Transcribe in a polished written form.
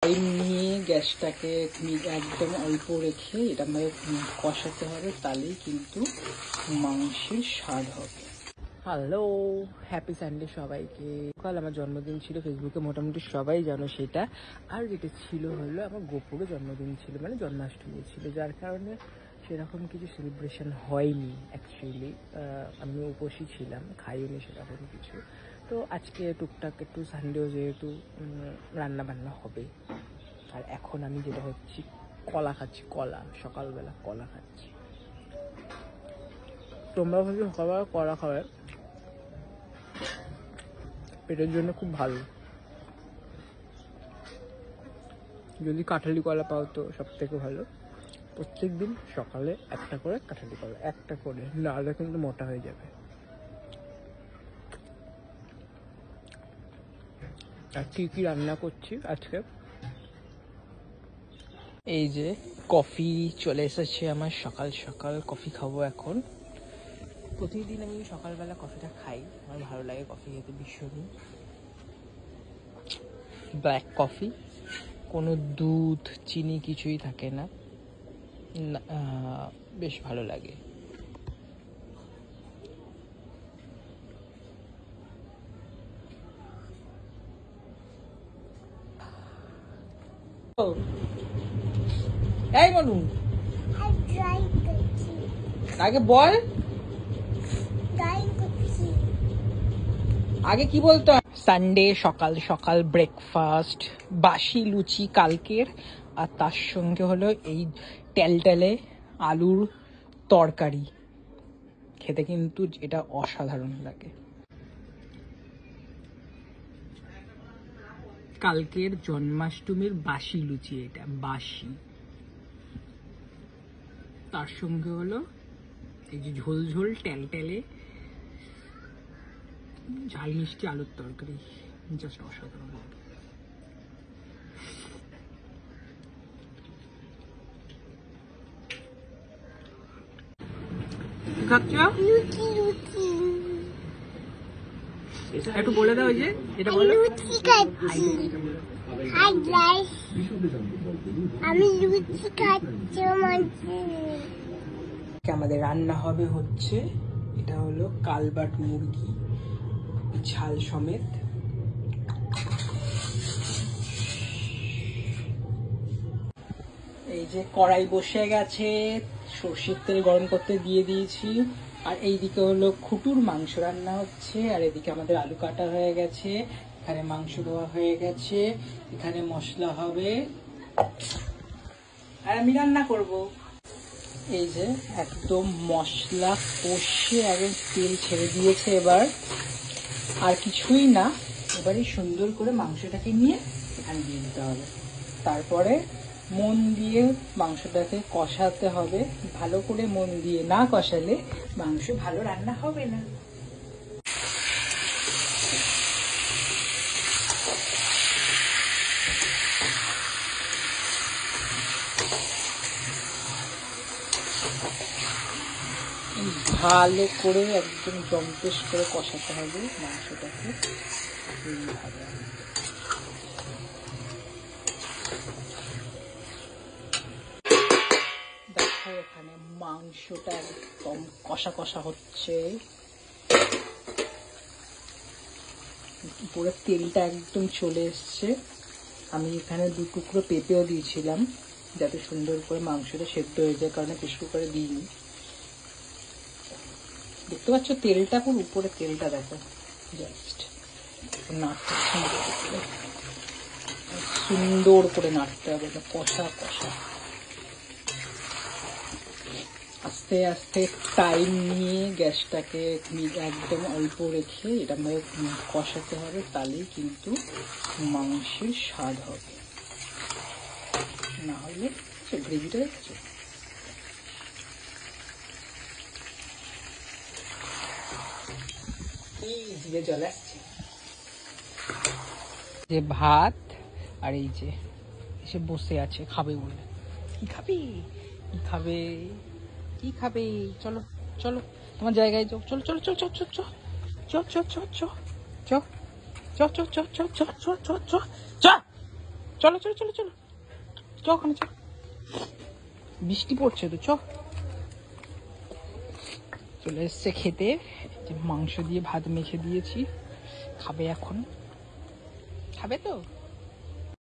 Time নিয়ে গ্যাসটাকে একদম অল্প রেখে এটা কষাতে হবে, তাহলেই কিন্তু মাংসের স্বাদ হবে। হ্যালো, হ্যাপি সানডে সবাইকে। কাল আমার জন্মদিন ছিল, ফেসবুকে মোটামুটি সবাই জানো সেটা। আর যেটা ছিল হলো আমার গোপুরও জন্মদিন ছিল, মানে জন্মাষ্টমী ছিল, যার কারণে সেরকম কিছু সেলিব্রেশন হয়নি অ্যাকচুয়ালি। আমি উপসী ছিলাম, খাইনি সেরকম কিছু। তো আজকে টুকটাক একটু সানডেও যেহেতু রান্না বান্না হবে। আর এখন আমি যেটা হচ্ছে কলা খাচ্ছি, কলা সকালবেলা কলা খাচ্ছি। তোমরা ভাবছি সকালবেলা কলা খাবে, পেটের জন্য খুব ভালো। যদি কাঁঠালি কলা পাও তো সব থেকে ভালো। প্রত্যেক দিন সকালে একটা করে কাঁঠালি কলা, একটা করে, নাহলে কিন্তু মোটা হয়ে যাবে। আর কি কি রান্না করছি আজকে, এই যে কফি চলে এসেছে আমার, সকাল সকাল কফি খাবো এখন। প্রতিদিন আমি সকালবেলা কফিটা খাই, আমার ভালো লাগে কফি খেতে ভীষণই। ব্ল্যাক কফি, কোনো দুধ চিনি কিছুই থাকে না, বেশ ভালো লাগে। এই মনু, আগে বল, আগে কি বলতো। সানডে সকাল সকাল ব্রেকফাস্ট, বাসি লুচি কালকের, আর তার সঙ্গে হলো এই টেলটেলে আলুর তরকারি। খেতে কিন্তু এটা অসাধারণ লাগে। কালকের জন্মাষ্টমীর বাসি লুচি, এটা বাসি। তার সঙ্গে হলো এই যে ঝোল ঝোল টেলটেলে ঝাল মিষ্টি আলুর তরকারি, জাস্ট অসাধারণ লাগে। খাচ্ছ একটু বলে দাও, যে এটা বলো। আমি লুচি খাচ্ছি। আমাদের রান্না হবে হচ্ছে, এটা হলো কালবাট মুরগি ঝাল সমেত। এই যে কড়াই বসে গেছে, সর্ষের তেল গরম করতে দিয়ে দিয়েছি। আর এইদিকে হলো খুটুর মাংস রান্না হচ্ছে, আর এদিকে আমাদের আলু কাটা হয়ে গেছে, এখানে মাংস দেওয়া হয়ে গেছে, এখানে মশলা হবে, আর আমি রান্না করব। এই যে একদম মশলা কষে একদম তেল ছেড়ে দিয়েছে এবার, আর কিছুই না। এবারে সুন্দর করে মাংসটাকে নিয়ে এখানে দিয়ে দিতে হবে, তারপরে মন দিয়ে মাংসটাকে কষাতে হবে। ভালো করে মন দিয়ে না কষালে মাংস ভালো রান্না হবে না। ভালো করে একদম জম্পেশ করে কষাতে হবে মাংসটাকে, এইভাবে। দেখো এখানে মাংসটা একদম কষা কষা হচ্ছে, পুরো তেলটা একদম চলে এসছে। আমি এখানে 2 টুকরো পেঁপেও দিয়েছিলাম যাতে সুন্দর করে মাংসটা সেদ্ধ হয়ে যায়, কারণ প্রেসার কুকারে দিইনি। দেখতে পাচ্ছ তেলটা পুরো উপরে, তেলটা দেখো, জাস্ট নাড়তে সুন্দর করে নাড়তে হবে, কষা কষা। আস্তে আস্তে টাইম নিয়ে গ্যাসটাকে একদম অল্প রেখে এটা কষাতে হবে, তাহলেই কিন্তু মাংসের স্বাদ হবে। না হলে গ্রেভিটা দেখছো, জিভে জল আসছে। যে ভাত, আর এই যে এসে বসে আছে খাবে বলে। কি খাবে, কি খাবে, কি খাবে? চলো চলো তোমার জায়গায় যাও, চলো চলো চলো চলো চলো চলো চলো চলো চলো চলো চলো চলো চলো চলো চলো চলো চলো চলো চলো। চলো চলো চলো চলো চ ওখানে চ, বৃষ্টি পড়ছে তো চ। চলে এসছে খেতে, যে মাংস দিয়ে ভাত মেখে দিয়েছি, খাবে এখন, খাবে তো।